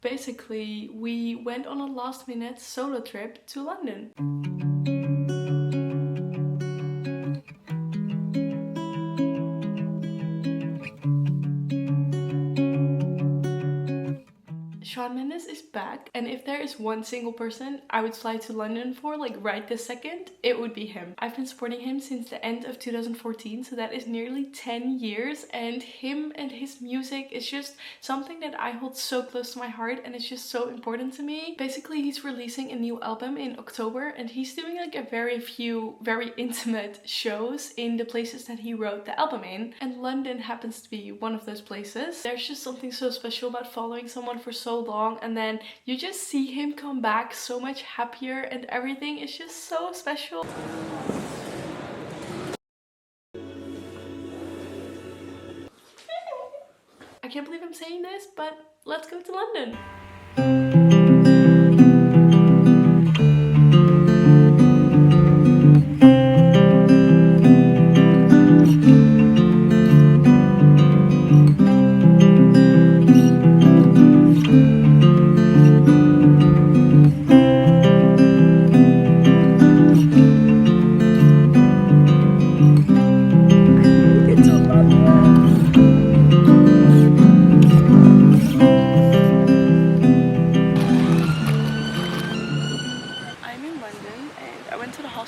Basically, we went on a last minute solo trip to London. Shawn Mendes is back, and if there is one single person I would fly to London for, like right this second, it would be him. I've been supporting him since the end of 2014, so that is nearly 10 years, and him and his music is just something that I hold so close to my heart, and it's just so important to me. Basically, he's releasing a new album in October, and he's doing like a very few, very intimate shows in the places that he wrote the album in, and London happens to be one of those places. There's just something so special about following someone for so long, and then you just see him come back so much happier, and everything is just so special. I can't believe I'm saying this, but let's go to London.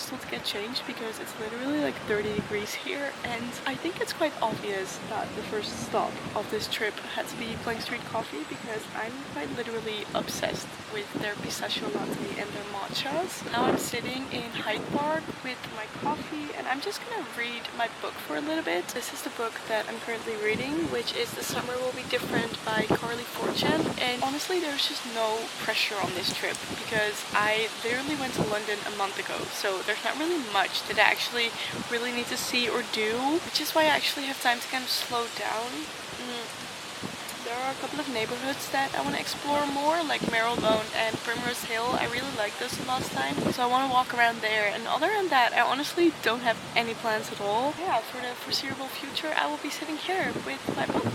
To get changed because it's literally like 30 degrees here, and I think it's quite obvious that the first stop of this trip had to be Plank Street Coffee, because I'm quite literally obsessed with their pistachio latte and their matchas. Now I'm sitting in Hyde Park with my coffee, and I'm just gonna read my book for a little bit. This is the book that I'm currently reading, which is The Summer Will Be Different by Carly Fortune, and honestly there's just no pressure on this trip because I literally went to London a month ago, so there's not really much that I actually really need to see or do, which is why I actually have time to kind of slow down. There are a couple of neighborhoods that I want to explore more, like Marylebone and Primrose Hill. I really liked those last time, so I want to walk around there. And other than that, I honestly don't have any plans at all. Yeah, for the foreseeable future, I will be sitting here with my book.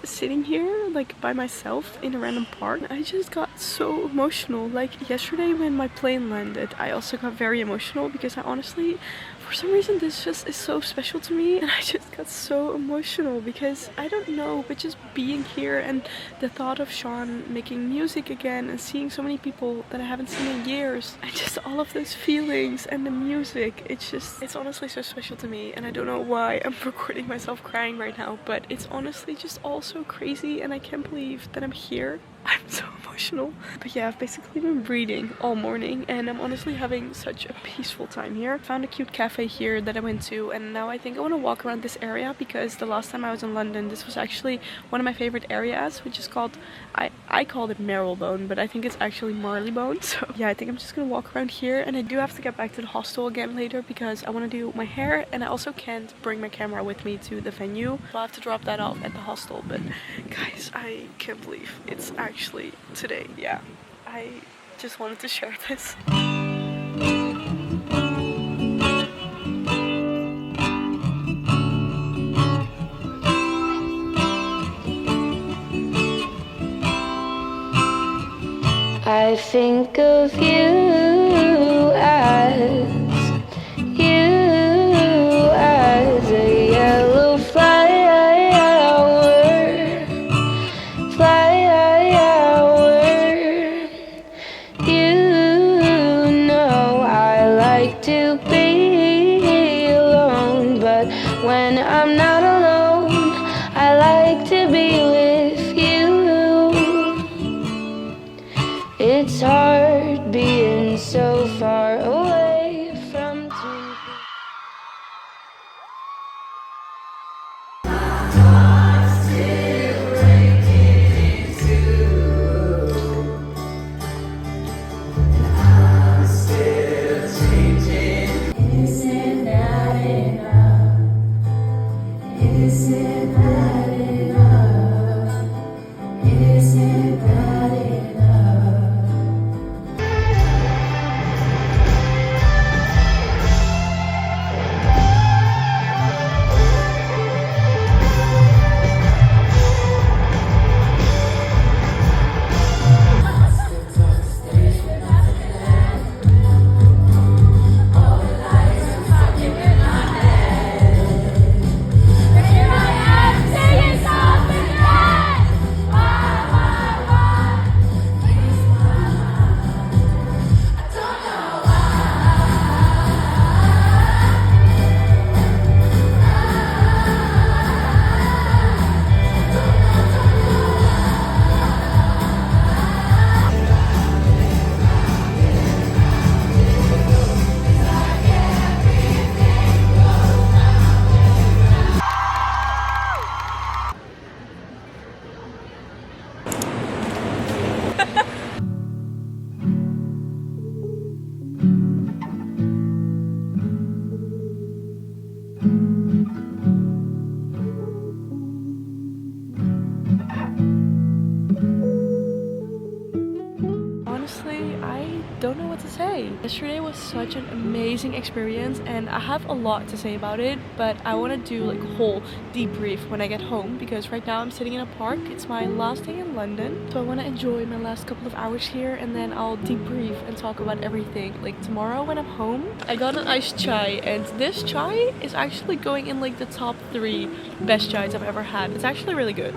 Sitting here like by myself in a random park. I just got so emotional. Like yesterday when my plane landed, I also got very emotional because I honestly, for some reason, this just is so special to me, and I just got so emotional because I don't know, but just being here and the thought of Shawn making music again and seeing so many people that I haven't seen in years, and just all of those feelings and the music, it's honestly so special to me, and I don't know why I'm recording myself crying right now, but it's honestly just all so crazy, and I can't believe that I'm here. I'm so emotional. But yeah, I've basically been reading all morning, and I'm honestly having such a peaceful time here. Found a cute cafe here that I went to, and now I think I want to walk around this area because the last time I was in London, this was actually one of my favorite areas, which is called, I called it Marylebone, but I think it's actually Marleybone. So yeah, I think I'm just gonna walk around here, and I do have to get back to the hostel again later because I want to do my hair, and I also can't bring my camera with me to the venue, so I'll have to drop that off at the hostel. But guys, I can't believe it's actually today. Yeah, I just wanted to share this. I think of you as a yellow flower. You know to be alone, but when I'm not alone, I like to be with you. It's hard being so far away from two people. Isn't that enough? Isn't that enough? Isn't that enough? Honestly, I don't know what to say. Yesterday was such an amazing experience and I have a lot to say about it, but I want to do like a whole debrief when I get home because right now I'm sitting in a park. It's my last day in London, so I want to enjoy my last couple of hours here and then I'll debrief and talk about everything. Like tomorrow when I'm home, I got an iced chai and this chai is actually going in like the top 3 best chais I've ever had. It's actually really good.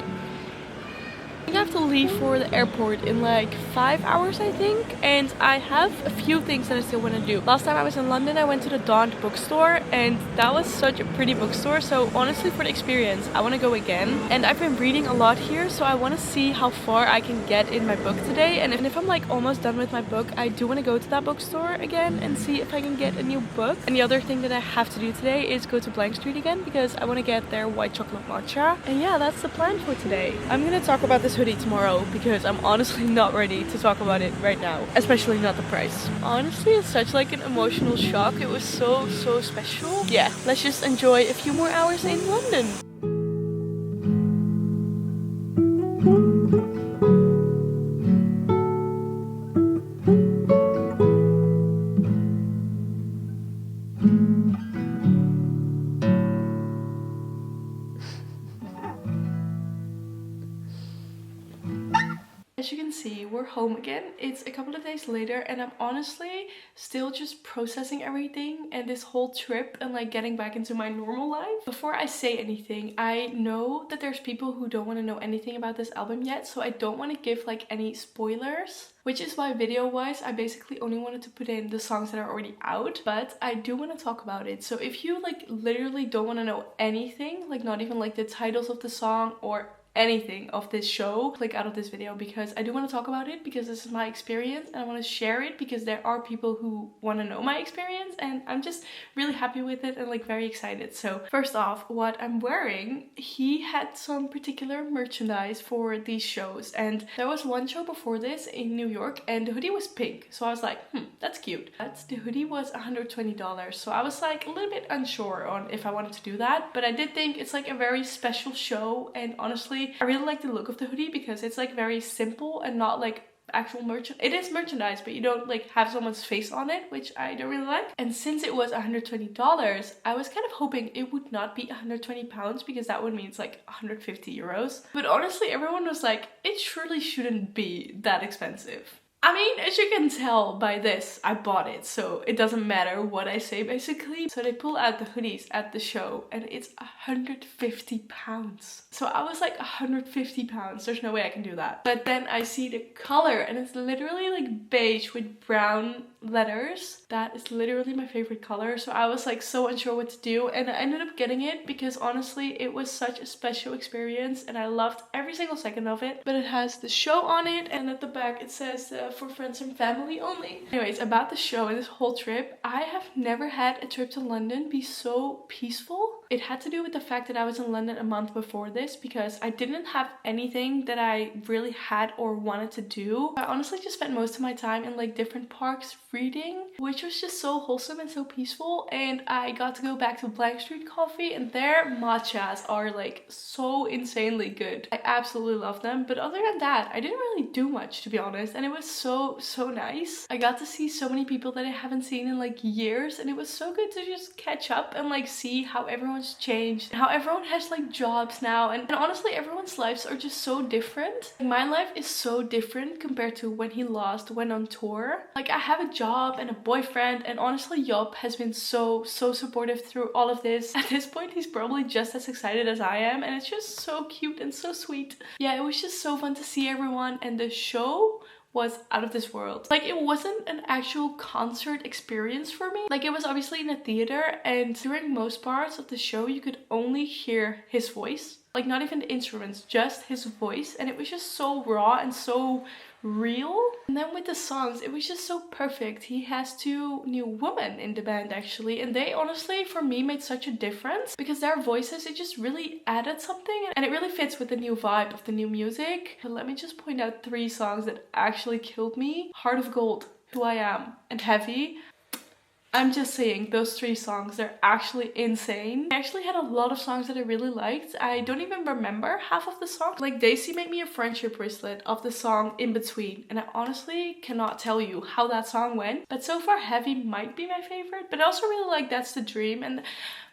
I have to leave for the airport in like 5 hours I think, and I have a few things that I still want to do. Last time I was in London I went to the Dawn bookstore and that was such a pretty bookstore, so honestly for the experience I want to go again. And I've been reading a lot here, so I want to see how far I can get in my book today, and if I'm like almost done with my book I do want to go to that bookstore again and see if I can get a new book. And the other thing that I have to do today is go to Blank Street again because I want to get their white chocolate matcha. And yeah, that's the plan for today. I'm gonna talk about this hoodie tomorrow because I'm honestly not ready to talk about it right now, especially not the price. Honestly, it's such like an emotional shock. It was so special. Yeah, let's just enjoy a few more hours in London. As you can see, we're home again. It's a couple of days later and I'm honestly still just processing everything and this whole trip and like getting back into my normal life. Before I say anything, I know that there's people who don't want to know anything about this album yet, so I don't want to give like any spoilers. Which is why video-wise, I basically only wanted to put in the songs that are already out, but I do want to talk about it. So if you like literally don't want to know anything, like not even like the titles of the song or anything of this show, click out of this video because I do want to talk about it because this is my experience and I want to share it because there are people who want to know my experience and I'm just really happy with it and like very excited. So first off, what I'm wearing, he had some particular merchandise for these shows, and there was one show before this in New York and the hoodie was pink, so I was like, that's cute. But the hoodie was $120, so I was like a little bit unsure on if I wanted to do that, but I did think it's like a very special show, and honestly I really like the look of the hoodie because it's like very simple and not like actual merchandise. It is merchandise, but you don't like have someone's face on it, which I don't really like. And since it was $120, I was kind of hoping it would not be 120 pounds because that would mean it's like 150 euros. But honestly, everyone was like, it surely shouldn't be that expensive. I mean, as you can tell by this, I bought it, so it doesn't matter what I say basically. So they pull out the hoodies at the show and it's 150 pounds. So I was like, 150 pounds, there's no way I can do that. But then I see the color and it's literally like beige with brown letters. That is literally my favorite color. So I was like so unsure what to do, and I ended up getting it because honestly it was such a special experience and I loved every single second of it. But it has the show on it, and at the back it says for friends and family only. Anyways, about the show and this whole trip, I have never had a trip to London be so peaceful. It had to do with the fact that I was in London a month before this because I didn't have anything that I really had or wanted to do. I honestly just spent most of my time in like different parks reading, which was just so wholesome and so peaceful. And I got to go back to Blank Street Coffee, and their matchas are like so insanely good. I absolutely love them. But other than that, I didn't really do much, to be honest, and it was so nice. I got to see so many people that I haven't seen in like years, and it was so good to just catch up and like see how everyone's changed, how everyone has like jobs now, and honestly everyone's lives are just so different. My life is so different compared to when he last went on tour. Like I have a job and a boyfriend, and honestly Job has been so supportive through all of this. At this point he's probably just as excited as I am, and it's just so cute and so sweet. Yeah, it was just so fun to see everyone, and the show was out of this world. Like it wasn't an actual concert experience for me. Like it was obviously in a theater, and during most parts of the show you could only hear his voice. Like not even the instruments, just his voice, and it was just so raw and so real. And then with the songs, it was just so perfect. He has 2 new women in the band actually, and they honestly for me made such a difference because their voices, it just really added something, and it really fits with the new vibe of the new music. But let me just point out 3 songs that actually killed me. Heart of Gold, Who I Am, and Heavy. I'm just saying, those 3 songs, they're actually insane. I actually had a lot of songs that I really liked. I don't even remember half of the songs. Like Daisy made me a friendship bracelet of the song In Between, and I honestly cannot tell you how that song went. But so far Heavy might be my favorite, but I also really like That's the Dream, and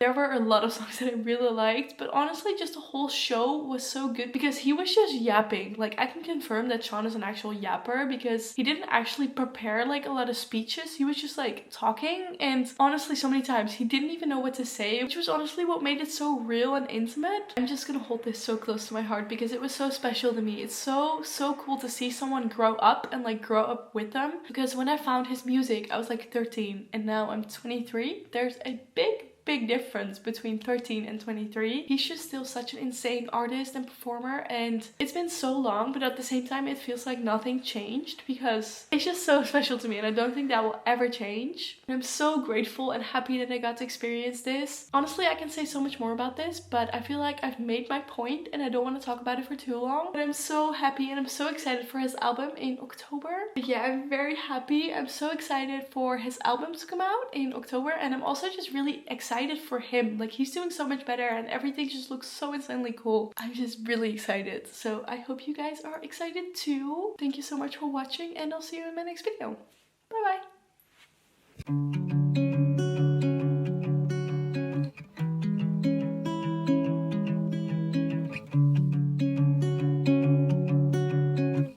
there were a lot of songs that I really liked. But honestly just the whole show was so good because he was just yapping. Like I can confirm that Shawn is an actual yapper because he didn't actually prepare like a lot of speeches. He was just like talking, and honestly so many times he didn't even know what to say, which was honestly what made it so real and intimate. I'm just gonna hold this so close to my heart because it was so special to me. It's so cool to see someone grow up and like grow up with them, because when I found his music I was like 13 and now I'm 23. There's a big difference between 13 and 23. He's just still such an insane artist and performer, and it's been so long, but at the same time it feels like nothing changed because it's just so special to me, and I don't think that will ever change. And I'm so grateful and happy that I got to experience this. Honestly, I can say so much more about this, but I feel like I've made my point and I don't want to talk about it for too long. But I'm so happy and I'm so excited for his album in October. But yeah, I'm very happy. I'm so excited for his album to come out in October, and I'm also just really excited for him. Like he's doing so much better and everything just looks so insanely cool. I'm just really excited. So I hope you guys are excited too. Thank you so much for watching, and I'll see you in my next video. Bye bye.